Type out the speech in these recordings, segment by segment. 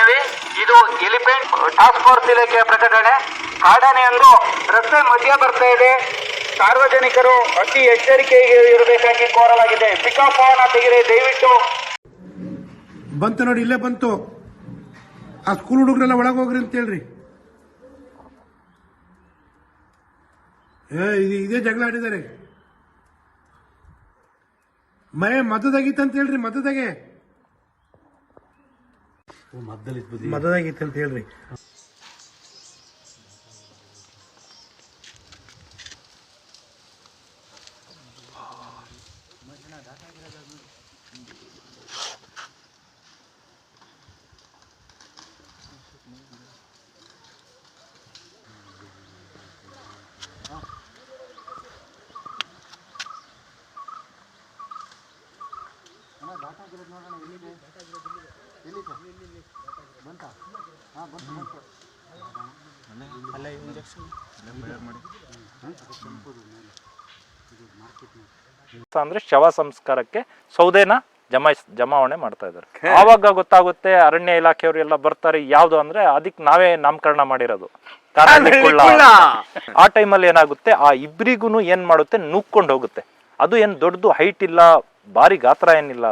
ಮನವಿ. ಇದು elephant task force ಇಲಾಖೆಯ ಪ್ರಕಟಣೆ. ಕಾಡಾನೆಯೊಂದು ರಸ್ತೆ ಮಧ್ಯ ಬರ್ತಾ ಇದೆ. ಸಾರ್ವಜನಿಕರು ಅತಿ ಎಚ್ಚರಿಕೆಗೆ ಇರಬೇಕಾಗಿ ಕೋರಲಾಗಿದೆ. ಪಿಕಪ್ ವಾಹನ ತೆಗೆದರೆ ದಯವಿಟ್ಟು. ಬಂತು ನೋಡಿ, ಇಲ್ಲೇ ಬಂತು. ಆ ಸ್ಕೂಲ್ ಹುಡುಗರೆಲ್ಲ ಒಳಗೆ ಹೋಗ್ರಿ ಅಂತ ಹೇಳ್ರಿ. ಇದೇ ಜಗಳ ಆಡಿದ್ದಾರೆ. ಮದ್ದದಾಗಿತ್ತಂತ ಹೇಳ್ರಿ. ಮದ್ದದಾಗಿತ್ತಂತ ಹೇಳ್ರಿ. ಅಂದ್ರೆ ಶವ ಸಂಸ್ಕಾರಕ್ಕೆ ಸೌದೆನ ಜಮಾವಣೆ ಮಾಡ್ತಾ ಇದ್ದಾರೆ. ಆವಾಗ ಗೊತ್ತಾಗುತ್ತೆ, ಅರಣ್ಯ ಇಲಾಖೆಯವರು ಎಲ್ಲ ಬರ್ತಾರೆ. ಯಾವ್ದು ಅಂದ್ರೆ ಅದಕ್ಕೆ ನಾವೇ ನಾಮಕರಣ ಮಾಡಿರೋದು ಆ ಟೈಮಲ್ಲಿ ಏನಾಗುತ್ತೆ, ಆ ಇಬ್ರಿಗೂ ಏನ್ ಮಾಡುತ್ತೆ, ನುಗ್ಕೊಂಡು ಹೋಗುತ್ತೆ. ಅದು ಏನ್ ದೊಡ್ಡದು ಹೈಟ್ ಇಲ್ಲ, ಭಾರಿ ಗಾತ್ರ ಏನಿಲ್ಲ.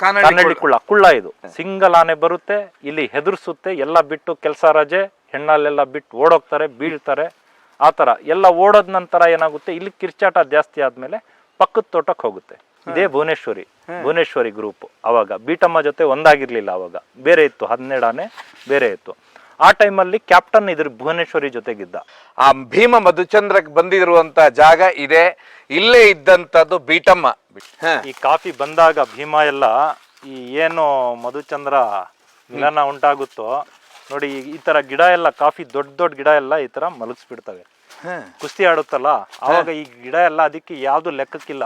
ಕನ್ನಡಿ ಕುಳ್ಳ ಇದು ಸಿಂಗಲ್ ಆನೆ ಬರುತ್ತೆ, ಇಲ್ಲಿ ಹೆದರ್ಸುತ್ತೆ. ಎಲ್ಲ ಬಿಟ್ಟು ಕೆಲಸ ರಜೆ, ಹೆಣ್ಣಲ್ಲೆಲ್ಲ ಬಿಟ್ಟು ಓಡೋಗ್ತಾರೆ, ಬೀಳ್ತಾರೆ. ಆತರ ಎಲ್ಲ ಓಡೋದ್ ನಂತರ ಏನಾಗುತ್ತೆ, ಇಲ್ಲಿ ಕಿರ್ಚಾಟ ಜಾಸ್ತಿ ಆದ್ಮೇಲೆ ಪಕ್ಕದ ತೋಟಕ್ಕೆ ಹೋಗುತ್ತೆ. ಇದೇ ಭುವನೇಶ್ವರಿ ಗ್ರೂಪ್. ಅವಾಗ ಬೀಟಮ್ಮ ಜೊತೆ ಒಂದಾಗಿರ್ಲಿಲ್ಲ, ಅವಾಗ ಬೇರೆ ಇತ್ತು, 12 ಆನೆ ಬೇರೆ ಇತ್ತು. ಆ ಟೈಮಲ್ಲಿ ಕ್ಯಾಪ್ಟನ್ ಇದ್ರ ಭುವನೇಶ್ವರಿ ಜೊತೆಗಿದ್ದ. ಆ ಭೀಮ ಮಧುಚಂದ್ರಕ್ಕೆ ಬಂದಿರುವಂತ ಜಾಗ ಇದೆ. ಇಲ್ಲೇ ಇದ್ದಂತದ್ದು ಬೀಟಮ್ಮ. ಈ ಕಾಫಿ ಬಂದಾಗ ಭೀಮ ಎಲ್ಲ ಈ ಏನು ಮಧುಚಂದ್ರ ಮಿಲನ ಉಂಟಾಗುತ್ತೋ ನೋಡಿ, ಈ ತರ ಗಿಡ ಎಲ್ಲ, ಕಾಫಿ ದೊಡ್ಡ ಗಿಡ ಎಲ್ಲ ಈ ತರ ಮಲಗಿಸ್ಬಿಡ್ತವೆ. ಕುಸ್ತಿ ಆಡುತ್ತಲ್ಲ ಅವಾಗ ಈ ಗಿಡ ಎಲ್ಲ ಅದಕ್ಕೆ ಯಾವ್ದು ಲೆಕ್ಕಕ್ಕಿಲ್ಲ.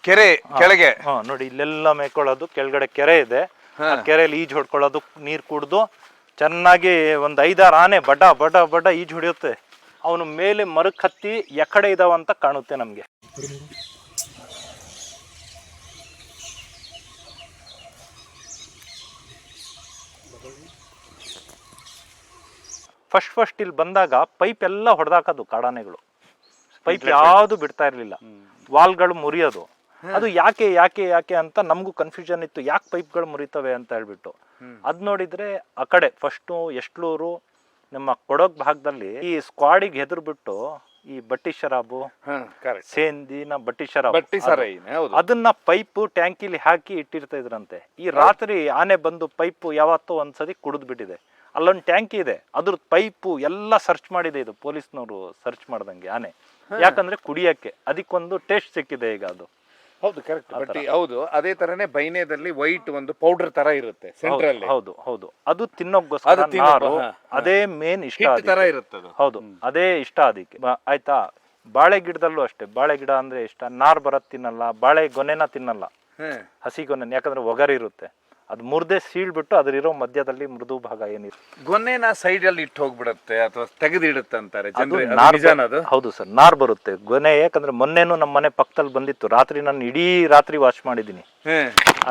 ಕೆರೆ ಕೆಳಗೆ ನೋಡಿ, ಇಲ್ಲೆಲ್ಲ ಮೇಯ್ಕೊಳ್ಳೋದು. ಕೆಳಗಡೆ ಕೆರೆ ಇದೆ, ಆ ಕೆರೆಯಲ್ಲಿ ಈಜು ಹೊಡ್ಕೊಳ್ಳೋದು, ನೀರ್ ಕುಡ್ದು ಚೆನ್ನಾಗಿ ಒಂದ್ 5-6 ಆನೆ ಬಡ ಈಜು ಹೊಡಿಯುತ್ತೆ. ಅವನು ಮೇಲೆ ಮರಕ್ ಹತ್ತಿ ಎಕಡೆ ಇದಾವಂತ ಕಾಣುತ್ತೆ ನಮ್ಗೆ. ಫಸ್ಟ್ ಇಲ್ಲಿ ಬಂದಾಗ ಪೈಪ್ ಎಲ್ಲ ಹೊಡೆದಾಕೋದು ಕಾಡಾನೆಗಳು. ಪೈಪ್ ಯಾವುದು ಬಿಡ್ತಾ ಇರ್ಲಿಲ್ಲ, ವಾಲ್ಗಳು ಮುರಿಯೋದು. ಅದು ಯಾಕೆ ಅಂತ ನಮಗೂ ಕನ್ಫ್ಯೂಷನ್ ಇತ್ತು, ಯಾಕೆ ಪೈಪ್ಗಳು ಮುರಿತವೆ ಅಂತ ಹೇಳ್ಬಿಟ್ಟು. ಅದ್ ನೋಡಿದ್ರೆ ಆ ಕಡೆ ಫಸ್ಟ್ ಎಷ್ಟ್ಲೂರು, ನಮ್ಮ ಕೊಡಗ್ ಭಾಗದಲ್ಲಿ ಈ ಸ್ಕ್ವಾಡಿಗೆ ಹೆದರ್ಬಿಟ್ಟು ಈ ಬಟ್ಟಿ ಶರಾಬು, ಸೇಂದಿನ ಬಟ್ಟಿ ಶರಾಬು, ಅದನ್ನ ಪೈಪ್ ಟ್ಯಾಂಕಿಲಿ ಹಾಕಿ ಇಟ್ಟಿರ್ತಾ ಇದ್ರಂತೆ. ಈ ರಾತ್ರಿ ಆನೆ ಬಂದು ಪೈಪ್ ಯಾವತ್ತೋ ಒಂದ್ಸತಿ ಕುಡಿದ್ ಬಿಟ್ಟಿದೆ. ಅಲ್ಲೊಂದು ಟ್ಯಾಂಕಿ ಇದೆ, ಅದ್ರ ಪೈಪು ಎಲ್ಲ ಸರ್ಚ್ ಮಾಡಿದೆ ಇದು ಪೊಲೀಸ್ನವರು ಸರ್ಚ್ ಮಾಡ್ದಂಗೆ ಆನೆ. ಯಾಕಂದ್ರೆ ಕುಡಿಯಕ್ಕೆ ಅದಕ್ಕೊಂದು ಟೇಸ್ಟ್ ಸಿಕ್ಕಿದೆ ಈಗ. ಅದು ಹೌದು, ಕರೆಕ್ಟ್. ಹೌದು, ಅದೇ ತರನೇ ಬೈನೇದಲ್ಲಿ ವೈಟ್ ಒಂದು ಪೌಡರ್ ತರ ಇರುತ್ತೆ ಸೆಂಟ್ರಲ್ಲಿ. ಹೌದು ಅದು ತಿನ್ನೋಕ್ಕೋಸ್ಕರ ಅದೇ ಮೇನ್ ಇಷ್ಟ ತರ ಇರುತ್ತೆ. ಹೌದು, ಅದೇ ಇಷ್ಟ ಅದಕ್ಕೆ. ಆಯ್ತಾ, ಬಾಳೆ ಗಿಡದಲ್ಲೂ ಅಷ್ಟೇ. ಬಾಳೆ ಗಿಡ ಅಂದ್ರೆ ಇಷ್ಟ. ನಾರ್ ಬರತ್ ತಿನ್ನಲ್ಲ, ಬಾಳೆ ಗೊನೆನ ತಿನ್ನಲ್ಲ, ಹಸಿ ಗೊನೆ. ಯಾಕಂದ್ರೆ ಒಗರಿರುತ್ತೆ. ಅದು ಮುರ್ದೆ ಸೀಳ್ಬಿಟ್ಟು ಅದ್ರಿರೋ ಮಧ್ಯದಲ್ಲಿ ಮೃದು ಭಾಗ ಏನಿರುತ್ತೆ, ಗೊನೆನ ಸೈಡ್ ಅಲ್ಲಿ ಇಟ್ಟು ಹೋಗ್ಬಿಡುತ್ತೆ ಅಥವಾ ತೆಗೆದಿಡುತ್ತೆ ಅಂತಾರೆ. ಹೌದು ಸರ್, ನಾರ್ ಬರುತ್ತೆ ಗೊನೆ. ಯಾಕಂದ್ರೆ ಮೊನ್ನೆನು ನಮ್ಮ ಮನೆ ಪಕ್ಕದಲ್ಲಿ ಬಂದಿತ್ತು. ರಾತ್ರಿ ನಾನು ಇಡೀ ರಾತ್ರಿ ವಾಚ್ ಮಾಡಿದೀನಿ.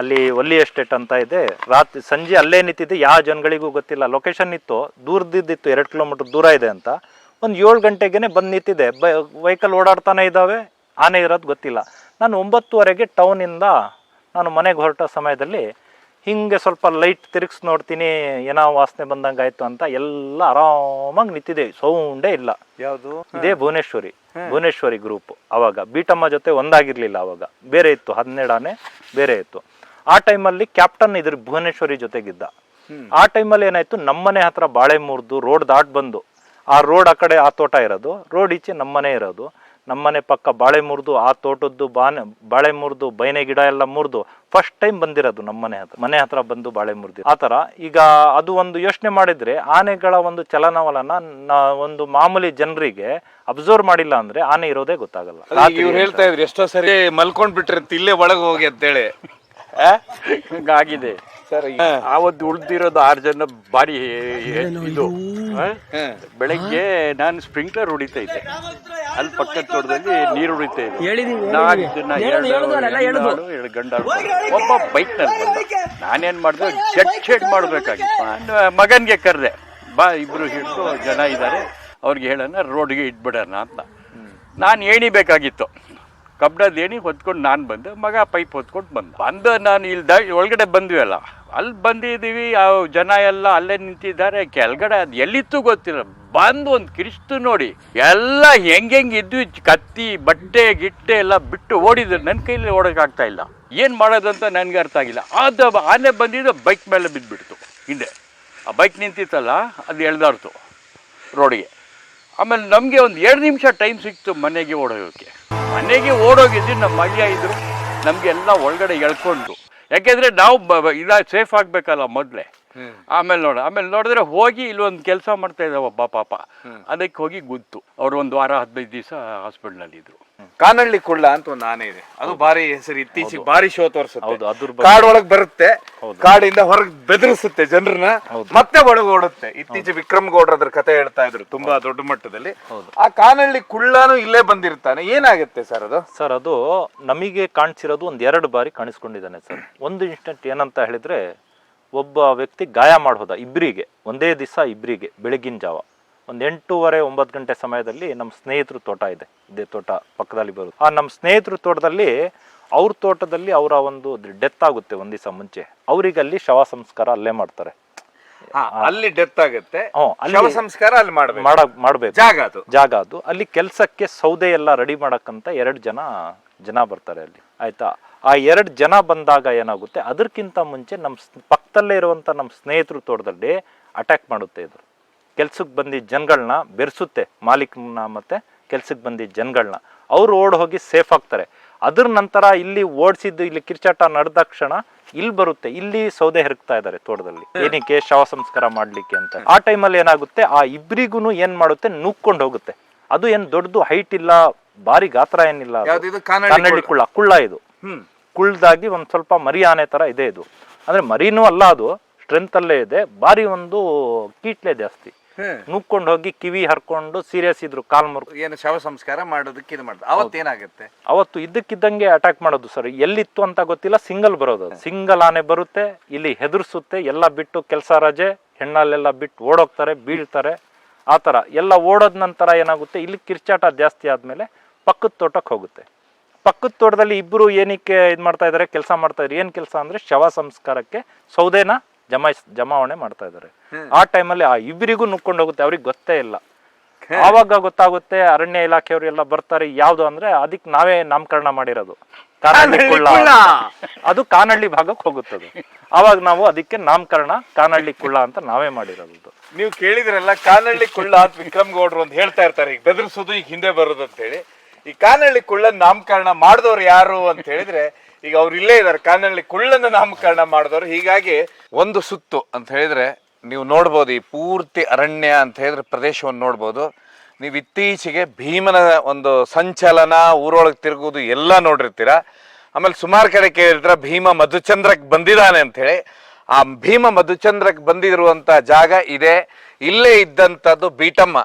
ಅಲ್ಲಿ ಒಲ್ಲಿ ಎಸ್ಟೇಟ್ ಅಂತ ಇದೆ. ರಾತ್ರಿ ಸಂಜೆ ಅಲ್ಲೇ ನಿಂತಿದ್ದೆ, ಯಾವ ಜನಗಳಿಗೂ ಗೊತ್ತಿಲ್ಲ. ಲೊಕೇಶನ್ ಇತ್ತು, ದೂರದಿದ್ದಿತ್ತು, 2 ಕಿಲೋಮೀಟರ್ ದೂರ ಇದೆ ಅಂತ. ಒಂದು 7 ಗಂಟೆಗೆನೆ ಬಂದು ನಿಂತಿದೆ. ವೆಹಿಕಲ್ ಓಡಾಡ್ತಾನೆ ಇದ್ದಾವೆ, ಆನೆ ಇರೋದು ಗೊತ್ತಿಲ್ಲ. ನಾನು 9:30ಗೆ ಟೌನಿಂದ ನಾನು ಮನೆಗೆ ಹೊರಟ ಸಮಯದಲ್ಲಿ ಹಿಂಗೆ ಸ್ವಲ್ಪ ಲೈಟ್ ತಿರುಗಿಸ್ ನೋಡ್ತೀನಿ, ಏನೋ ವಾಸನೆ ಬಂದಂಗೆ ಆಯ್ತು ಅಂತ. ಎಲ್ಲ ಆರಾಮಾಗಿ ನಿಂತಿದೆ, ಸೌಂಡೇ ಇಲ್ಲ. ಯಾವುದು? ಇದೇ ಭುವನೇಶ್ವರಿ ಗ್ರೂಪ್. ಅವಾಗ ಬೀಟಮ್ಮ ಜೊತೆ ಒಂದಾಗಿರ್ಲಿಲ್ಲ, ಅವಾಗ ಬೇರೆ ಇತ್ತು, 12 ಆನೆ ಬೇರೆ ಇತ್ತು. ಆ ಟೈಮಲ್ಲಿ ಕ್ಯಾಪ್ಟನ್ ಇದ್ರ ಭುವನೇಶ್ವರಿ ಜೊತೆಗಿದ್ದ. ಆ ಟೈಮಲ್ಲಿ ಏನಾಯ್ತು, ನಮ್ಮನೆ ಹತ್ರ ಬಾಳೆ ಮುರಿದು ರೋಡ್ ದಾಟ್ ಬಂದು, ಆ ರೋಡ್ ಆ ಕಡೆ ಆ ತೋಟ ಇರೋದು, ರೋಡ್ ಈಚೆ ನಮ್ಮನೆ ಇರೋದು. ನಮ್ಮನೆ ಪಕ್ಕ ಬಾಳೆ ಮುರಿದು, ಆ ತೋಟದ್ದು ಬಾಳೆ ಮುರಿದು, ಬೈನೆ ಗಿಡ ಎಲ್ಲ ಮುರಿದು ಫಸ್ಟ್ ಟೈಮ್ ಬಂದಿರೋದು ಮನೆ ಹತ್ರ ಬಂದು ಬಾಳೆ ಮುರಿದು. ಆ ತರ ಈಗ ಅದು ಒಂದು ಯೋಚನೆ ಮಾಡಿದ್ರೆ, ಆನೆಗಳ ಒಂದು ಚಲನವಲನ ಒಂದು ಮಾಮೂಲಿ ಜನರಿಗೆ ಅಬ್ಸರ್ವ್ ಮಾಡಿಲ್ಲ ಅಂದ್ರೆ ಆನೆ ಇರೋದೇ ಗೊತ್ತಾಗಲ್ಲ. ಇವ್ರು ಹೇಳ್ತಾ ಇದ್ರು ಎಷ್ಟೋ ಸರಿ ಮಲ್ಕೊಂಡ್ ಬಿಟ್ಟಿರುತ್ತೆ ಇಲ್ಲೇ ಒಳಗೆ ಹೋಗಿ ಅಂತೇಳಿ. ಹಂಗಾಗಿದೆ. ಸರ್ ಆವತ್ತು ಉಳಿದಿರೋದು 6 ಜನ ಬಾರಿ ಇದು ಬೆಳಗ್ಗೆ ನಾನು ಸ್ಪ್ರಿಂಕ್ಲರ್ ಹೊಡಿತಾ ಇದ್ದೆ, ಅಲ್ಲಿ ಪಕ್ಕದ ತೋಟದಲ್ಲಿ ನೀರು ಹೊಡಿತಾ ಇದ್ದೆ. 4 ಜನ 2 ಗಂಡಾಳು ಒಬ್ಬ ಬೈಕ್ ನಲ್ಲಿ ಬಂದ. ನಾನೇನ್ ಮಾಡಿದೆ, ಜಡ್ ಮಾಡ್ಬೇಕಾಗಿತ್ತು. ಮಗನ್ಗೆ ಕರೆದೆ, ಬಾ ಇಬ್ರು ಹಿಡಿದು ಜನ ಇದ್ದಾರೆ, ಅವ್ರಿಗೆ ಹೇಳೋಣ ರೋಡ್ಗೆ ಇಟ್ಬಿಡೋಣ ಅಂತ. ನಾನು ಏಣಿಬೇಕಾಗಿತ್ತು, ಕಬ್ಬಣದ ಏಣಿ ಹೊತ್ಕೊಂಡು ನಾನು ಬಂದೆ, ಮಗ ಪೈಪ್ ಹೊತ್ಕೊಂಡು ಬಂದು ನಾನು ಇಲ್ಲಿ ಒಳಗಡೆ ಬಂದ್ವಿ ಅಲ್ಲ, ಅಲ್ಲಿ ಬಂದಿದ್ದೀವಿ. ಆ ಜನ ಎಲ್ಲ ಅಲ್ಲೇ ನಿಂತಿದ್ದಾರೆ, ಕೆಳಗಡೆ ಅದು ಎಲ್ಲಿತ್ತು ಗೊತ್ತಿಲ್ಲ. ಬಂದು ಒಂದು ಕಿರಿಸ್ತು ನೋಡಿ, ಎಲ್ಲ ಹೆಂಗೆ ಇದ್ವಿ, ಕತ್ತಿ ಬಟ್ಟೆ ಗಿಟ್ಟೆ ಎಲ್ಲ ಬಿಟ್ಟು ಓಡಿದ್ರು. ನನ್ನ ಕೈಲಿ ಓಡೋಕ್ಕಾಗ್ತಾ ಇಲ್ಲ, ಏನು ಮಾಡೋದಂತ ನನಗೆ ಅರ್ಥ ಆಗಿಲ್ಲ. ಅದು ಆನೆ ಬಂದಿದ್ದು ಬೈಕ್ ಮೇಲೆ ಬಿದ್ದುಬಿಡ್ತು ಹಿಂದೆ. ಆ ಬೈಕ್ ನಿಂತಿತ್ತಲ್ಲ ಅದು ಎಳ್ದಾಡ್ತು ರೋಡಿಗೆ. ಆಮೇಲೆ ನಮಗೆ ಒಂದು 2 ನಿಮಿಷ ಟೈಮ್ ಸಿಕ್ತು ಮನೆಗೆ ಓಡೋಗೋಕ್ಕೆ. ಮನೆಗೆ ಓಡೋಗಿದ್ದು ನಮ್ಮ ಅಳಿಯ ಇದ್ರು, ನಮಗೆಲ್ಲ ಒಳಗಡೆ ಎಳ್ಕೊಂಡ್ರು. ಯಾಕೆಂದರೆ ನಾವು ಸೇಫ್ ಆಗಬೇಕಲ್ಲ ಮೊದಲೇ. ಆಮೇಲೆ ನೋಡಿದ್ರೆ ಹೋಗಿ ಇಲ್ಲೊಂದು ಕೆಲಸ ಮಾಡ್ತಾ ಇದ್ದಾವೆ ಒಬ್ಬ ಪಾಪ, ಅದಕ್ಕೆ ಹೋಗಿ ಗುದ್ದು. ಅವರು ಒಂದು ವಾರ 15 ದಿವಸ ಹಾಸ್ಪಿಟ್ಲಲ್ಲಿ ಇದ್ರು. ಕಾನಳ್ಳಿ ಕುಳ್ಳ ಅಂತ ಒಂದು ಆನೆ ಇದೆ, ಅದು ಭಾರಿ ಹೆಸರು, ಇತ್ತೀಚೆಗೆ ಭಾರಿ ಶೋ ತೋರಿಸುತ್ತೆ. ಬಗ್ಗೆ ಕಾಡೊಳಗ್ ಬರುತ್ತೆ, ಕಾಡಿಂದ ಹೊರಗೆ ಬೆದರಿಸುತ್ತೆ ಜನರನ್ನ, ಮತ್ತೆ ಒಳಗೆ ಓಡುತ್ತೆ. ಇತ್ತೀಚೆಗೆ ವಿಕ್ರಮ್ ಗೌಡ್ರ ಅದ್ರ ಕತೆ ಹೇಳ್ತಾ ಇದ್ರು ತುಂಬಾ ದೊಡ್ಡ ಮಟ್ಟದಲ್ಲಿ. ಆ ಕಾನಳ್ಳಿ ಕುಳ್ಳನು ಇಲ್ಲೇ ಬಂದಿರ್ತಾನೆ, ಏನಾಗುತ್ತೆ ಸರ್ ಅದು? ಸರ್ ಅದು ನಮಗೆ ಕಾಣಿಸಿರೋದು ಒಂದು 2 ಬಾರಿ ಕಾಣಿಸ್ಕೊಂಡಿದ್ದಾನೆ ಸರ್. ಒಂದು ಇನ್ಸ್ಟೆಂಟ್ ಏನಂತ ಹೇಳಿದ್ರೆ, ಒಬ್ಬ ವ್ಯಕ್ತಿ ಗಾಯ ಮಾಡೋದ ಇಬ್ಬರಿಗೆ, ಒಂದೇ ದಿವಸ ಇಬ್ಬರಿಗೆ, ಬೆಳಗಿನ ಜಾವ ಒಂದು 8:30-9 ಗಂಟೆ ಸಮಯದಲ್ಲಿ ನಮ್ಮ ಸ್ನೇಹಿತರು ತೋಟ ಇದೆ, ಇದೇ ತೋಟ ಪಕ್ಕದಲ್ಲಿ ಬರುತ್ತೆ. ಆ ನಮ್ಮ ಸ್ನೇಹಿತರು ತೋಟದಲ್ಲಿ, ಅವ್ರ ತೋಟದಲ್ಲಿ ಅವರ ಒಂದು ಡೆತ್ ಆಗುತ್ತೆ ಒಂದು ದಿವಸ ಮುಂಚೆ. ಅವರಿಗೆ ಅಲ್ಲಿ ಶವ ಸಂಸ್ಕಾರ ಅಲ್ಲೇ ಮಾಡ್ತಾರೆ. ಅಲ್ಲಿ ಡೆತ್ ಆಗುತ್ತೆ, ಶವ ಸಂಸ್ಕಾರ ಅಲ್ಲಿ ಮಾಡ್ಬೇಕು, ಜಾಗ ಅದು. ಅಲ್ಲಿ ಕೆಲಸಕ್ಕೆ ಸೌದೆ ಎಲ್ಲ ರೆಡಿ ಮಾಡಕ್ಕಂತ 2 ಜನ ಬರ್ತಾರೆ ಅಲ್ಲಿ, ಆಯ್ತಾ. ಆ 2 ಜನ ಬಂದಾಗ ಏನಾಗುತ್ತೆ, ಅದಕ್ಕಿಂತ ಮುಂಚೆ ನಮ್ಮ ಪಕ್ಕದಲ್ಲೇ ಇರುವಂತ ನಮ್ಮ ಸ್ನೇಹಿತರು ತೋಟದಲ್ಲಿ ಅಟ್ಯಾಕ್ ಮಾಡುತ್ತೆ. ಇದು ಕೆಲ್ಸಕ್ಕೆ ಬಂದಿದ್ದ ಜನಗಳನ್ನ ಬೆರೆಸುತ್ತೆ, ಮಾಲೀಕನ ಮತ್ತೆ ಕೆಲ್ಸಕ್ಕೆ ಬಂದಿದ್ದ ಜನಗಳನ್ನ. ಅವ್ರು ಓಡ್ ಹೋಗಿ ಸೇಫ್ ಆಗ್ತಾರೆ. ಅದ್ರ ನಂತರ ಇಲ್ಲಿ ಓಡಿಸಿದ್ದು, ಇಲ್ಲಿ ಕಿರ್ಚಾಟ ನಡೆದ ಕ್ಷಣ ಇಲ್ಲಿ ಬರುತ್ತೆ, ಇಲ್ಲಿ ಸೌದೆ ಹೆರಕ್ತಾ ಇದ್ದಾರೆ ತೋಟದಲ್ಲಿ. ಏನಕ್ಕೆ? ಶವ ಸಂಸ್ಕಾರ ಮಾಡ್ಲಿಕ್ಕೆ ಅಂತ. ಆ ಟೈಮಲ್ಲಿ ಏನಾಗುತ್ತೆ, ಆ ಇಬ್ರಿಗೂ ಏನ್ ಮಾಡುತ್ತೆ, ನುಗ್ಕೊಂಡು ಹೋಗುತ್ತೆ. ಅದು ಏನ್ ದೊಡ್ಡದು ಹೈಟ್ ಇಲ್ಲ, ಭಾರಿ ಗಾತ್ರ ಏನಿಲ್ಲ. ಕಾನಳ್ಳಿ ಕುಳ್ಳ ಇದು. ಕುಳ್ದಾಗಿ ಒಂದ್ ಸ್ವಲ್ಪ ಮರಿ ಆನೆ ತರ ಇದೆ ಇದು. ಅಂದ್ರೆ ಮರಿನೂ ಅಲ್ಲ, ಅದು ಸ್ಟ್ರೆಂತ್ ಅಲ್ಲೇ ಇದೆ, ಭಾರಿ ಒಂದು ಕೀಟ್ಲೆ ಜಾಸ್ತಿ. ನುಗ್ಕೊಂಡು ಹೋಗಿ ಕಿವಿ ಹರ್ಕೊಂಡು ಸೀರಿಯಸ್ ಇದ್ರು, ಕಾಲ್ ಮುರ್ಕು. ಏನು ಶವ ಸಂಸ್ಕಾರ ಮಾಡೋದಕ್ಕೆ ಇದು ಮಾಡ್ತಾರೆ. ಅವತ್ತೇನಾಗುತ್ತೆ, ಅವತ್ತು ಇದ್ದಕ್ಕಿದ್ದಂಗೆ ಅಟ್ಯಾಕ್ ಮಾಡೋದು ಸರ್. ಎಲ್ಲಿತ್ತು ಅಂತ ಗೊತ್ತಿಲ್ಲ, ಸಿಂಗಲ್ ಬರೋದು. ಸಿಂಗಲ್ ಆನೆ ಬರುತ್ತೆ, ಇಲ್ಲಿ ಹೆದರ್ಸುತ್ತೆ, ಎಲ್ಲ ಬಿಟ್ಟು ಕೆಲಸ ರಜೆ, ಹೆಣ್ಣಲ್ಲೆಲ್ಲ ಬಿಟ್ಟು ಓಡೋಗ್ತಾರೆ, ಬೀಳ್ತಾರೆ. ಆ ಥರ ಎಲ್ಲ ಓಡೋದ ನಂತರ ಏನಾಗುತ್ತೆ, ಇಲ್ಲಿ ಕಿರ್ಚಾಟ ಜಾಸ್ತಿ ಆದಮೇಲೆ ಪಕ್ಕದ ತೋಟಕ್ಕೆ ಹೋಗುತ್ತೆ. ಪಕ್ಕದ ತೋಟದಲ್ಲಿ ಇಬ್ಬರು ಏನಕ್ಕೆ ಇದು ಮಾಡ್ತಾ ಇದ್ದಾರೆ, ಕೆಲಸ ಮಾಡ್ತಾ ಇದ್ದಾರೆ. ಏನು ಕೆಲಸ ಅಂದರೆ ಶವ ಸಂಸ್ಕಾರಕ್ಕೆ ಸೌದೆನ ಜಮಾವಣೆ ಮಾಡ್ತಾ ಇದ್ದಾರೆ. ಆ ಟೈಮಲ್ಲಿ ಆ ಇಬ್ಬರಿಗೂ ನುಗ್ಕೊಂಡು ಹೋಗುತ್ತೆ, ಅವ್ರಿಗೆ ಗೊತ್ತೇ ಇಲ್ಲ. ಆವಾಗ ಗೊತ್ತಾಗುತ್ತೆ, ಅರಣ್ಯ ಇಲಾಖೆಯವರು ಎಲ್ಲ ಬರ್ತಾರೆ. ಯಾವುದು ಅಂದರೆ ಅದಕ್ಕೆ ನಾವೇ ನಾಮಕರಣ ಮಾಡಿರೋದು, ಕಾನಳ್ಳಿ ಕುಳ್ಳ. ಅದು ಕಾನಳ್ಳಿ ಭಾಗಕ್ಕೆ ಹೋಗುತ್ತದೆ. ಆವಾಗ ನಾವು ಅದಕ್ಕೆ ನಾಮಕರಣ ಕಾನಳ್ಳಿ ಕುಳ್ಳ ಅಂತ ನಾವೇ ಮಾಡಿರೋದು. ನೀವು ಕೇಳಿದ್ರಲ್ಲ, ಕಾನಳ್ಳಿ ಕುಳ್ಳ ಅಂತ ವಿಕ್ರಮ್ ಗೌಡ್ರು ಅಂತ ಹೇಳ್ತಾ ಇರ್ತಾರೆ, ಈಗ ಬೆದರಿಸೋದು ಈಗ ಹಿಂದೆ ಬರೋದು ಅಂತ ಹೇಳಿ. ಈ ಕಾನಳ್ಳಿ ಕುಳ್ಳನ ನಾಮಕರಣ ಮಾಡಿದವ್ರು ಯಾರು ಅಂತ ಹೇಳಿದ್ರೆ, ಈಗ ಅವ್ರು ಇಲ್ಲೇ ಇದ್ದಾರೆ, ಕಾನಳ್ಳಿ ಕುಳ್ಳನ ನಾಮಕರಣ ಮಾಡಿದವರು. ಹೀಗಾಗಿ ಒಂದು ಸುತ್ತು ಅಂತ ಹೇಳಿದ್ರೆ ನೀವು ನೋಡ್ಬೋದು, ಈ ಪೂರ್ತಿ ಅರಣ್ಯ ಅಂತ ಹೇಳಿದ್ರೆ ಪ್ರದೇಶವನ್ನು ನೋಡ್ಬೋದು ನೀವು. ಇತ್ತೀಚೆಗೆ ಭೀಮನ ಒಂದು ಸಂಚಲನ, ಊರೊಳಗೆ ತಿರುಗುವುದು ಎಲ್ಲ ನೋಡಿರ್ತೀರ. ಆಮೇಲೆ ಸುಮಾರು ಕಡೆ ಕೇಳಿರ್ತೀರ ಭೀಮ ಮಧುಚಂದ್ರಕ್ಕೆ ಬಂದಿದ್ದಾನೆ ಅಂತ ಹೇಳಿ. ಆ ಭೀಮ ಮಧುಚಂದ್ರಕ್ಕೆ ಬಂದಿರುವಂತ ಜಾಗ ಇದೆ. ಇಲ್ಲೇ ಇದ್ದಂಥದ್ದು ಬೀಟಮ್ಮ.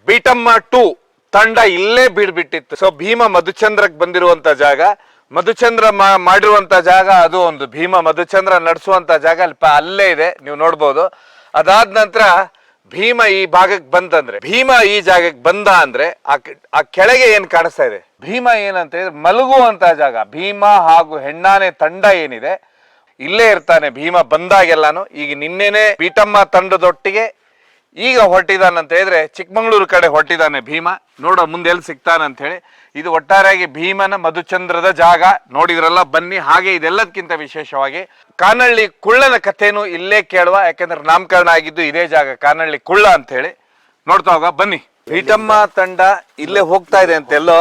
ಬೀಟಮ್ಮ 2 ತಂಡ ಇಲ್ಲೇ ಬೀಡ್ಬಿಟ್ಟಿತ್ತು. ಸೊ ಭೀಮ ಮಧುಚಂದ್ರಕ್ಕೆ ಬಂದಿರುವಂತ ಜಾಗ, ಮಧುಚಂದ್ರ ಮಾಡಿರುವಂತ ಜಾಗ, ಅದು ಒಂದು ಭೀಮ ಮಧುಚಂದ್ರ ನಡೆಸುವಂತ ಜಾಗ ಅಲ್ಲೇ ಇದೆ, ನೀವು ನೋಡ್ಬೋದು. ಅದಾದ ನಂತರ ಭೀಮ ಈ ಭಾಗಕ್ಕೆ ಬಂತಂದ್ರೆ, ಭೀಮ ಈ ಜಾಗಕ್ಕೆ ಬಂದ ಅಂದ್ರೆ ಆ ಕೆಳಗೆ ಏನ್ ಕಾಣಿಸ್ತಾ ಇದೆ, ಭೀಮ ಏನಂತ ಹೇಳಿದ್ರೆ ಮಲಗುವಂತ ಜಾಗ. ಭೀಮ ಹಾಗೂ ಹೆಣ್ಣಾನೆ ತಂಡ ಏನಿದೆ ಇಲ್ಲೇ ಇರ್ತಾನೆ ಭೀಮ ಬಂದಾಗೆಲ್ಲಾನು. ಈಗ ನಿನ್ನೆನೆ ಬೀಟಮ್ಮ ತಂಡದೊಟ್ಟಿಗೆ ಈಗ ಹೊರಟಿದಾನಂತ ಹೇಳಿದ್ರೆ ಚಿಕ್ಕಮಂಗ್ಳೂರು ಕಡೆ ಹೊರಟಿದ್ದಾನೆ ಭೀಮ. ನೋಡೋ ಮುಂದೆ ಎಲ್ಲಿ ಸಿಗ್ತಾನಂತ ಹೇಳಿ. ಇದು ಒಟ್ಟಾರೆಯಾಗಿ ಭೀಮನ ಮಧುಚಂದ್ರದ ಜಾಗ ನೋಡಿದ್ರಲ್ಲ, ಬನ್ನಿ. ಹಾಗೆ ಇದೆಲ್ಲದಕ್ಕಿಂತ ವಿಶೇಷವಾಗಿ ಕಾನಳ್ಳಿ ಕುಳ್ಳನ ಕಥೆನೂ ಇಲ್ಲೇ ಕೇಳುವ, ಯಾಕೆಂದ್ರೆ ನಾಮಕರಣ ಆಗಿದ್ದು ಇದೇ ಜಾಗ, ಕಾನಳ್ಳಿ ಕುಳ್ಳ ಅಂತ ಹೇಳಿ. ನೋಡ್ತಾ ಹೋಗ ಬನ್ನಿ. ಬೀಟಮ್ಮ ತಂಡ ಇಲ್ಲೇ ಹೋಗ್ತಾ ಇದೆ ಅಂತೆಲ್ಲೋ,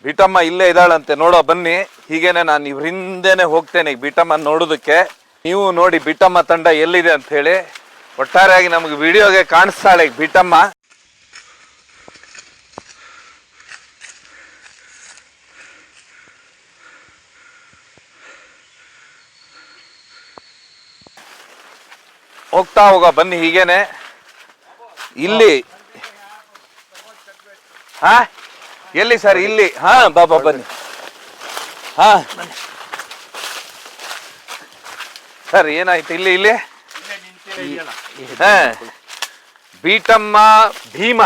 ಬೀಟಮ್ಮ ಇಲ್ಲೇ ಇದ್ದಾಳಂತೆ, ನೋಡೋ ಬನ್ನಿ. ಹೀಗೇನೆ ನಾನು ಇವ್ರ ಹಿಂದೆನೆ ಹೋಗ್ತೇನೆ ಈಗ ಬೀಟಮ್ಮ ನೋಡೋದಕ್ಕೆ. ನೀವು ನೋಡಿ ಬೀಟಮ್ಮ ತಂಡ ಎಲ್ಲಿದೆ ಅಂತ ಹೇಳಿ. ಒಟ್ಟಾರೆಯಾಗಿ ನಮಗೆ ವಿಡಿಯೋಗೆ ಕಾಣಿಸ್ತಾಳೆ ಈಗ ಬೀಟಮ್ಮ. ಹೋಗ್ತಾ ಹೋಗ ಬನ್ನಿ ಹೀಗೇನೆ ಇಲ್ಲಿ. ಹಾ ಎಲ್ಲಿ ಸರ್? ಇಲ್ಲಿ. ಹಾ ಬಾಬಾ ಬನ್ನಿ. ಹಾ ಸರ್ ಏನಾಯ್ತು ಇಲ್ಲಿ? ಇಲ್ಲಿ ಹಾ ಬೀಟಮ್ಮ ಭೀಮ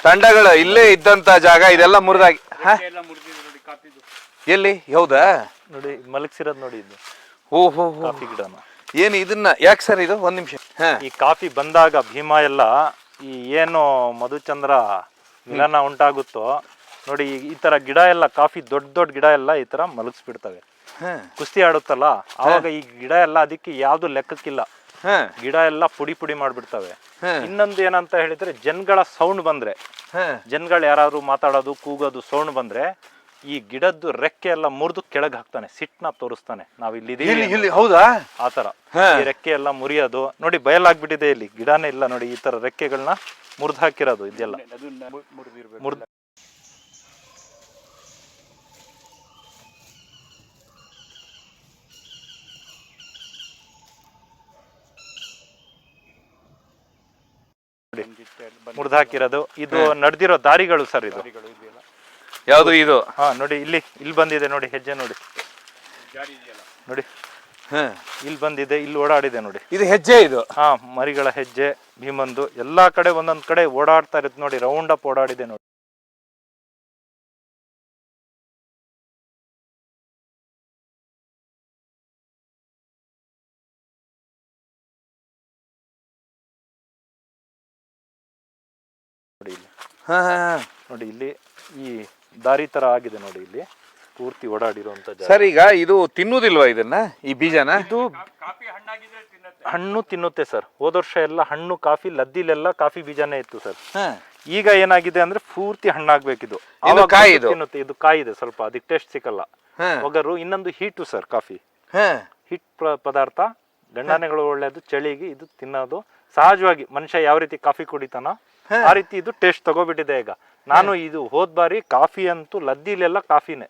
ತಂಡಗಳು ಇಲ್ಲೇ ಇದ್ದಂತ ಜಾಗ ಇದೆಲ್ಲ ಮುರಿದಾಗಿ. ಎಲ್ಲಿ? ಹೌದಾ? ನೋಡಿ ಮಲಗಿಸಿರೋದು ನೋಡಿ ಇದು ಓಹೋ ಕಾಫಿ ಗಿಡನ. ಏನು ಇದನ್ನ ಯಾಕೆ ಸರ್ ಇದು? ಒಂದ್ ನಿಮಿಷ. ಹಾ ಈ ಕಾಫಿ ಬಂದಾಗ ಭೀಮ ಎಲ್ಲ ಈ ಏನು ಮಧುಚಂದ್ರ ಮಿಲನ ಉಂಟಾಗುತ್ತೋ ನೋಡಿ, ಈ ತರ ಗಿಡ ಎಲ್ಲ ಕಾಫಿ ದೊಡ್ಡ ದೊಡ್ಡ ಗಿಡ ಎಲ್ಲ ಈ ತರ ಮಲಗಿಸ್ಬಿಡ್ತವೆ. ಕುಸ್ತಿ ಆಡುತ್ತಲ್ಲ ಆವಾಗ ಈ ಗಿಡ ಎಲ್ಲ ಅದಕ್ಕೆ ಯಾವ್ದು ಲೆಕ್ಕಕ್ಕಿಲ್ಲ, ಗಿಡ ಎಲ್ಲ ಪುಡಿ ಪುಡಿ ಮಾಡ್ಬಿಡ್ತವೆ. ಇನ್ನೊಂದು ಏನಂತ ಹೇಳಿದ್ರೆ, ಜನಗಳ ಸೌಂಡ್ ಬಂದ್ರೆ, ಜನಗಳು ಯಾರಾದ್ರು ಮಾತಾಡೋದು ಕೂಗೋದು ಸೌಂಡ್ ಬಂದ್ರೆ ಈ ಗಿಡದ್ದು ರೆಕ್ಕೆ ಎಲ್ಲ ಮುರಿದು ಕೆಳಗೆ ಹಾಕ್ತಾನೆ, ಸಿಟ್ನ ತೋರಿಸ್ತಾನೆ, ನಾವ್ ಇಲ್ಲಿ. ಹೌದಾ? ಆತರ ಈ ರೆಕ್ಕೆ ಎಲ್ಲ ಮುರಿಯೋದು ನೋಡಿ, ಬಯಲಾಗ್ಬಿಟ್ಟಿದೆ. ಇಲ್ಲಿ ಗಿಡನೇ ಇಲ್ಲ ನೋಡಿ, ಈ ತರ ರೆಕ್ಕೆಗಳನ್ನ ಮುರಿದು ಹಾಕಿರೋದು ಇದೆಲ್ಲ ಮುರಿದು. ಮುರಿದು ಹಾಕಿರೋದು ಇದು ನಡೆದಿರೋ ದಾರಿಗಳು ಸರ್. ಇದು ಯಾವುದು ಇದು? ಹಾ ನೋಡಿ, ಇಲ್ಲಿ ಬಂದಿದೆ ನೋಡಿ, ಹೆಜ್ಜೆ ನೋಡಿ ನೋಡಿ, ಇಲ್ಲಿ ಬಂದಿದೆ, ಇಲ್ಲಿ ಓಡಾಡಿದೆ ನೋಡಿ, ಇದು ಹೆಜ್ಜೆ. ಇದು ಹಾ ಮರಿಗಳ ಹೆಜ್ಜೆ ಭೀಮಂದು. ಎಲ್ಲಾ ಕಡೆ ಒಂದೊಂದ್ ಕಡೆ ಓಡಾಡ್ತಾ ಇರುತ್ತೆ ನೋಡಿ, ರೌಂಡ್ ಅಪ್ ಓಡಾಡಿದೆ ನೋಡಿ. ನೋಡಿ ಇಲ್ಲಿ ಈ ದಾರಿ ತರ ಆಗಿದೆ ನೋಡಿ, ಇಲ್ಲಿ ಪೂರ್ತಿ ಓಡಾಡಿರುವಂತ ಜಾಗ. ಸರ್ ಈಗ ಇದು ತಿನ್ನುವುದಿಲ್ವಾ ಇದನ್ನ, ಈ ಬೀಜನ? ಇದು ಹಣ್ಣು ತಿನ್ನುತ್ತೆ ಸರ್. ಹೋದ ವರ್ಷ ಎಲ್ಲ ಹಣ್ಣು ಕಾಫಿ ಲದ್ದಿಲೆಲ್ಲ ಕಾಫಿ ಬೀಜನೇ ಇತ್ತು ಸರ್. ಈಗ ಏನಾಗಿದೆ ಅಂದ್ರೆ ಪೂರ್ತಿ ಹಣ್ಣಾಗ್ಬೇಕಿದು, ಕಾಯಿ ತಿನ್ನುತ್ತೆ. ಇದು ಕಾಯಿ ಇದೆ ಸ್ವಲ್ಪ, ಅದಕ್ಕೆ ಟೇಸ್ಟ್ ಸಿಕ್ಕಲ್ಲ, ಒಗರು. ಇನ್ನೊಂದು ಹೀಟು ಸರ್, ಕಾಫಿ ಹಿಟ್ ಪದಾರ್ಥ, ಗಂಡಾನೆಗಳು ಒಳ್ಳೇದು ಚಳಿಗೆ ಇದು ತಿನ್ನೋದು. ಸಹಜವಾಗಿ ಮನುಷ್ಯ ಯಾವ ರೀತಿ ಕಾಫಿ ಕುಡಿತಾನೋ ಆ ರೀತಿ ಇದು ಟೇಸ್ಟ್ ತಗೋಬಿಟ್ಟಿದೆ ಈಗ. ನಾನು ಇದು ಹೋದ್ ಬಾರಿ ಕಾಫಿ ಅಂತೂ ಲದ್ದಿಲೆಲ್ಲ ಕಾಫಿನೇ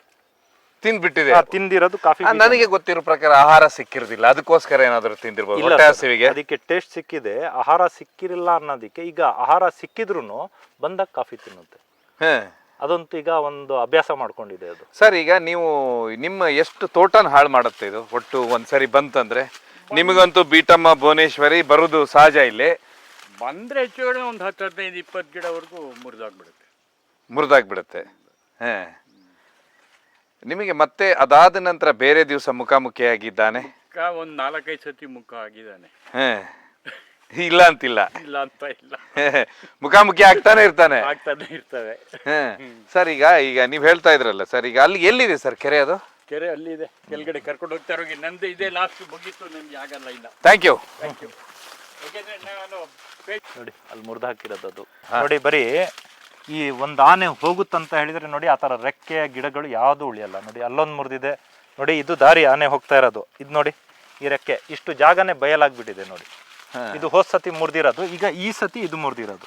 ತಿಂದ್ಬಿಟ್ಟಿದೆ, ತಿಂದಿರೋದು ಕಾಫಿ. ನನಗೆ ಗೊತ್ತಿರೋ ಪ್ರಕಾರ ಆಹಾರ ಸಿಕ್ಕಿರೋದಿಲ್ಲ, ಅದಕ್ಕೋಸ್ಕರ ಏನಾದ್ರು ತಿಂದಿರ್ಬೋದು. ಅದಕ್ಕೆ ಟೇಸ್ಟ್ ಸಿಕ್ಕಿದೆ, ಆಹಾರ ಸಿಕ್ಕಿರಲಿಲ್ಲ ಅನ್ನೋದಕ್ಕೆ. ಈಗ ಆಹಾರ ಸಿಕ್ಕಿದ್ರು ಬಂದಾಗ ಕಾಫಿ ತಿನ್ನುತ್ತೆ, ಅದಂತೂ ಈಗ ಒಂದು ಅಭ್ಯಾಸ ಮಾಡ್ಕೊಂಡಿದೆ ಅದು. ಸರ್ ಈಗ ನೀವು ನಿಮ್ಮ ಎಷ್ಟು ತೋಟನ ಹಾಳು ಮಾಡುತ್ತೆ ಇದು ಒಟ್ಟು ಒಂದ್ಸರಿ ಬಂತಂದ್ರೆ? ನಿಮಗಂತೂ ಬೀಟಮ್ಮ ಭುವನೇಶ್ವರಿ ಬರುದು ಸಹಜ. ಇಲ್ಲಿ ಬಂದ್ರೆ ಹೆಚ್ಚು ಕಡೆ ಒಂದು 10-15-20 ಗಿಡವರೆಗೂ ಮುರಿದಾಗ್ಬಿಡುತ್ತೆ. ನಿಮಗೆ ಮತ್ತೆ ಅದಾದ ನಂತರ ಬೇರೆ ದಿವಸ ಮುಖಾಮುಖಿಯಾಗಿದ್ದಾನೆ? ಒಂದು 4-5 ಸತಿ ಮುಖ ಆಗಿದ್ದಾನೆ. ಇಲ್ಲ ಅಂತಿಲ್ಲ, ಇಲ್ಲ ಅಂತ ಇಲ್ಲ, ಮುಖಾಮುಖಿ ಆಗ್ತಾನೆ ಇರ್ತವೆ. ಸರ್ ಈಗ ನೀವ್ ಹೇಳ್ತಾ ಇದ್ರಲ್ಲ ಸರ್, ಈಗ ಅಲ್ಲಿ ಎಲ್ಲಿದೆ ಸರ್ ಕೆರೆ? ಅದು ಕೆರೆ ಅಲ್ಲಿದೆ ಕೆಳಗಡೆ, ಕರ್ಕೊಂಡು ಹೋಗ್ತಾ ಇರೋಗಿ. ನಂದು ಇದೆ ಲಾಸ್ಟ್ ಮುಗೀತು, ನಮ್ಗೆ ಆಗಲ್ಲ. ಇಲ್ಲ, ಥ್ಯಾಂಕ್ ಯು. ಯಾಕೆಂದ್ರೆ ನಾನು ನೋಡಿ ಅಲ್ಲಿ ಮುರಿದು ಹಾಕಿರೋದು ಅದು ನೋಡಿ. ಬರೀ ಈ ಒಂದು ಆನೆ ಹೋಗುತ್ತಂತ ಹೇಳಿದ್ರೆ ನೋಡಿ, ಆ ತರ ರೆಕ್ಕೆ ಗಿಡಗಳು ಯಾವ್ದು ಉಳಿಯಲ್ಲ ನೋಡಿ. ಅಲ್ಲೊಂದು ಮುರಿದಿದೆ ನೋಡಿ, ಇದು ದಾರಿ ಆನೆ ಹೋಗ್ತಾ ಇರೋದು. ಇದು ನೋಡಿ, ಈ ರೆಕ್ಕೆ ಇಷ್ಟು ಜಾಗನೇ ಬಯಲಾಗ್ಬಿಟ್ಟಿದೆ ನೋಡಿ. ಇದು ಹೋದ್ ಸತಿ ಮುರಿದಿರೋದು, ಈಗ ಈ ಸತಿ ಇದು ಮುರಿದಿರೋದು.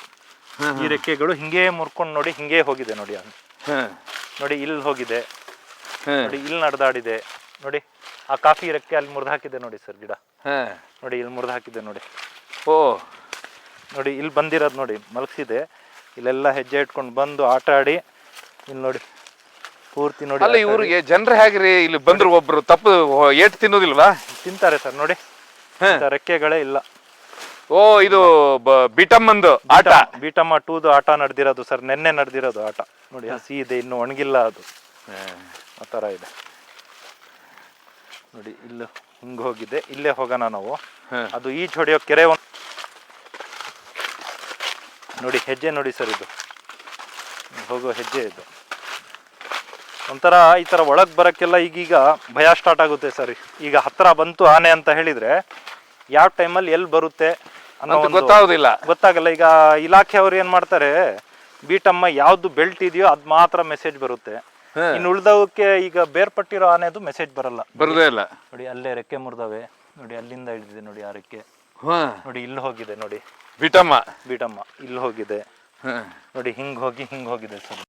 ಈ ರೆಕ್ಕೆಗಳು ಹಿಂಗೇ ಮುರ್ಕೊಂಡು ನೋಡಿ, ಹಿಂಗೇ ಹೋಗಿದೆ ನೋಡಿ. ನೋಡಿ ಇಲ್ಲಿ ಹೋಗಿದೆ ನೋಡಿ, ಇಲ್ಲಿ ನಡೆದಾಡಿದೆ ನೋಡಿ. ಆ ಕಾಫಿ ರೆಕ್ಕೆ ಅಲ್ಲಿ ಮುರಿದು ಹಾಕಿದೆ ನೋಡಿ ಸರ್ ಗಿಡ. ನೋಡಿ ಇಲ್ಲಿ ಮುರಿದು ಹಾಕಿದೆ ನೋಡಿ. ಓ ನೋಡಿ ಇಲ್ಲಿ ಬಂದಿರೋದು ನೋಡಿ, ಮಲಗಿಸಿದೆ. ಇಲ್ಲೆಲ್ಲ ಹೆಜ್ಜೆ ಇಟ್ಕೊಂಡು ಬಂದು ಆಟ ಆಡಿ ಇಲ್ಲಿ ನೋಡಿ ಪೂರ್ತಿ ನೋಡಿ. ಅಲ್ಲ ಇವ್ರಿಗೆ ಜನರು ಹೇಗ್ರಿ ಇಲ್ಲಿ ಬಂದ್ರು? ಒಬ್ರು ತಪ್ಪು ಏಟ್ ತಿನ್ನೋದಿಲ್ವಾ? ತಿಂತಾರೆ ಸರ್ ನೋಡಿ, ರೆಕ್ಕೆಗಳೇ ಇಲ್ಲ. ಓ ಇದು ಬೀಟಮ್ಮಂದು ಆಟ, ಬೀಟಮ್ಮ 2ದು ಆಟ ನಡೆದಿರೋದು ಸರ್, ನೆನ್ನೆ ನಡೆದಿರೋದು ಆಟ ನೋಡಿ. ಹಸಿ ಇದೆ, ಇನ್ನು ಒಣಗಿಲ್ಲ ಅದು, ಆ ಥರ ಇದೆ ನೋಡಿ. ಇಲ್ಲಿ ಹಿಂಗೆ ಹೋಗಿದೆ, ಇಲ್ಲೇ ಹೋಗೋಣ ನಾವು. ಅದು ಈಜು ಹೊಡೆಯೋ ಕೆರೆ ನೋಡಿ. ಹೆಜ್ಜೆ ನೋಡಿ ಸರ್, ಇದು ಹೋಗೋ ಹೆಜ್ಜೆ. ಇದು ಒಂಥರ ಈ ಥರ ಒಳಗೆ ಬರೋಕ್ಕೆಲ್ಲ ಈಗೀಗ ಭಯ ಸ್ಟಾರ್ಟ್ ಆಗುತ್ತೆ ಸರ್. ಈಗ ಹತ್ರ ಬಂತು ಆನೆ ಅಂತ ಹೇಳಿದ್ರೆ ಯಾವ ಟೈಮಲ್ಲಿ ಎಲ್ಲಿ ಬರುತ್ತೆ ಅನ್ನೋ ಗೊತ್ತಾಗಲ್ಲ. ಈಗ ಇಲಾಖೆಯವರು ಏನು ಮಾಡ್ತಾರೆ, ಬೀಟಮ್ಮ ಯಾವ್ದು ಬೆಲ್ಟ್ ಇದೆಯೋ ಅದು ಮಾತ್ರ ಮೆಸೇಜ್ ಬರುತ್ತೆ. ಇನ್ನು ಉಳ್ದವಕ್ಕೆ ಈಗ ಬೇರ್ಪಟ್ಟಿರೋ ಆನೆದು ಮೆಸೇಜ್ ಬರೋದೇ ಇಲ್ಲ ನೋಡಿ. ಅಲ್ಲೇ ರೆಕ್ಕೆ ಮುರಿದವೆ ನೋಡಿ, ಅಲ್ಲಿಂದ ಇಳಿದಿದೆ ನೋಡಿ ಆ ರೆಕ್ಕೆ ನೋಡಿ. ಇಲ್ಲಿ ಹೋಗಿದೆ ನೋಡಿ ಬೀಟಮ್ಮ ಇಲ್ಲಿ ಹೋಗಿದೆ ನೋಡಿ. ಹಿಂಗ್ ಹೋಗಿದೆ ಸರ್.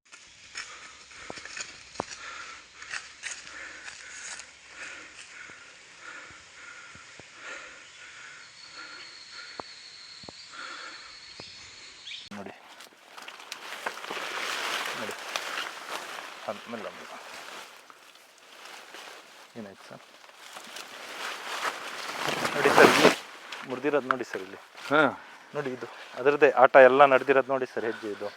ಏನಾಯ್ತು ಸರ್ ನೋಡಿ ಸರ್ ಇಲ್ಲಿ ಮುರಿದಿರೋದು ನೋಡಿ ಸರ್ ಇಲ್ಲಿ ನೋಡಿ ಇದು ಅದರದ್ದೇ ಆಟ ಎಲ್ಲ ನಡೆದಿರೋದು ನೋಡಿ ಸರ್ ಹೆಜ್ಜೆ ಇದು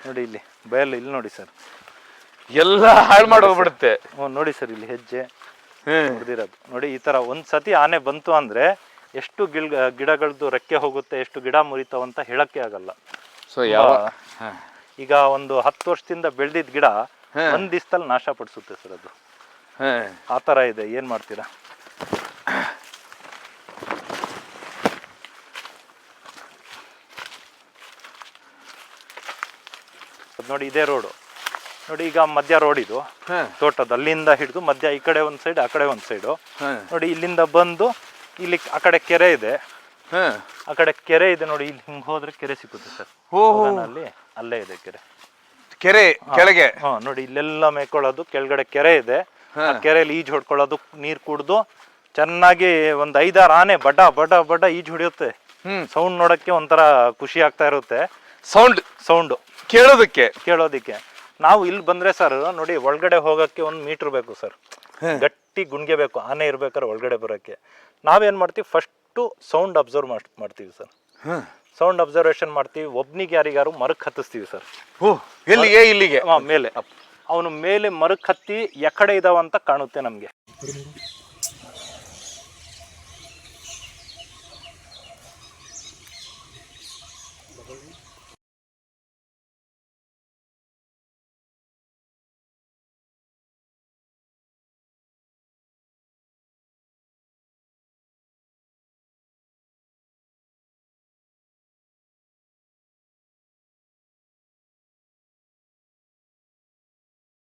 ನೋಡಿ ಇಲ್ಲಿ ಬಯಲು ಇಲ್ಲಿ ನೋಡಿ ಸರ್ ಎಲ್ಲ ಹಾಳು ಮಾಡೋಗ್ಬಿಡುತ್ತೆ. ಹ್ಞೂ ನೋಡಿ ಸರ್ ಇಲ್ಲಿ ಹೆಜ್ಜೆ ಮುರಿದಿರೋದು ನೋಡಿ. ಈ ತರ ಒಂದ್ ಸತಿ ಆನೆ ಬಂತು ಅಂದ್ರೆ ಎಷ್ಟು ಗಿಡಗಳದ್ದು ರೆಕ್ಕೆ ಹೋಗುತ್ತೆ, ಎಷ್ಟು ಗಿಡ ಮುರಿತಾವಂತ ಹೇಳಕ್ಕೆ ಆಗಲ್ಲ. ಸೊ ಯಾವ ಈಗ ಒಂದು 10 ವರ್ಷದಿಂದ ಬೆಳೆದಿದ್ದ ಗಿಡ ಒಂದ್ ದಿವಸದಲ್ಲಿ ನಾಶ ಪಡಿಸುತ್ತೆ ಸರ್ ಅದು. ಆ ತರ ಇದೆ, ಏನ್ ಮಾಡ್ತೀರಾ? ನೋಡಿ ಇದೇ ರೋಡು ನೋಡಿ, ಈಗ ಮಧ್ಯ ರೋಡ್ ಇದು ತೋಟದ, ಅಲ್ಲಿಂದ ಹಿಡಿದು ಮಧ್ಯ ಈ ಕಡೆ ಒಂದ್ ಸೈಡ್ ಆ ಕಡೆ ಒಂದ್ ಸೈಡು ನೋಡಿ. ಇಲ್ಲಿಂದ ಬಂದು ಇಲ್ಲಿ ಆ ಕಡೆ ಕೆರೆ ಇದೆ, ಆ ಕಡೆ ಕೆರೆ ಇದೆ ನೋಡಿ. ಇಲ್ಲಿ ಹಿಂಗ್ ಹೋದ್ರೆ ಕೆರೆ ಸಿಗುತ್ತೆ ಸರ್. ಅಲ್ಲಿ ಅಲ್ಲೇ ಇದೆ ಕೆರೆ. ಕೆರೆ ಕೆಳಗೆ ನೋಡಿ ಇಲ್ಲೆಲ್ಲ ಮೇಯ್ಕೊಳ್ಳೋದು, ಕೆಳಗಡೆ ಕೆರೆ ಇದೆ. ಆ ಕೆರೆಯಲ್ಲಿ ಈಜು ಹೊಡ್ಕೊಳ್ಳೋದು, ನೀರ್ ಕುಡ್ದು ಚೆನ್ನಾಗಿ ಒಂದ್ 5-6 ಆನೆ ಬಡ ಬಡ ಬಡ ಈಜು ಹೊಡಿಯುತ್ತೆ. ಸೌಂಡ್ ನೋಡಕ್ಕೆ ಒಂಥರ ಖುಷಿ ಆಗ್ತಾ ಇರುತ್ತೆ. ಸೌಂಡ್ ಕೇಳೋದಿಕ್ಕೆ. ನಾವು ಇಲ್ಲಿ ಬಂದ್ರೆ ಸರ್ ನೋಡಿ, ಒಳಗಡೆ ಹೋಗಕ್ಕೆ 1 ಮೀಟರ್ ಬೇಕು ಸರ್, ಗಟ್ಟಿ ಗುಣ್ಗೆ ಬೇಕು ಆನೆ ಇರ್ಬೇಕಾದ್ರೆ ಒಳಗಡೆ ಬರೋಕ್ಕೆ. ನಾವೇನ್ ಮಾಡ್ತೀವಿ, ಫಸ್ಟ್ ಸೌಂಡ್ ಅಬ್ಸರ್ವ್ ಮಾಡ್ತೀವಿ ಸರ್. ಸೌಂಡ್ ಅಬ್ಸರ್ವೇಷನ್ ಮಾಡ್ತೀವಿ. ಒಬ್ನಿಗೆ ಯಾರಿಗಾರು ಮರಕ್ಕೆ ಹತ್ತಿಸ್ತೀವಿ ಸರ್. ಇಲ್ಲಿಗೆ ಮೇಲೆ ಅವನು ಮೇಲೆ ಮರಕ್ಕೆ ಹತ್ತಿ ಎಕಡೆ ಇದಾವಂತ ಕಾಣುತ್ತೆ ನಮ್ಗೆ.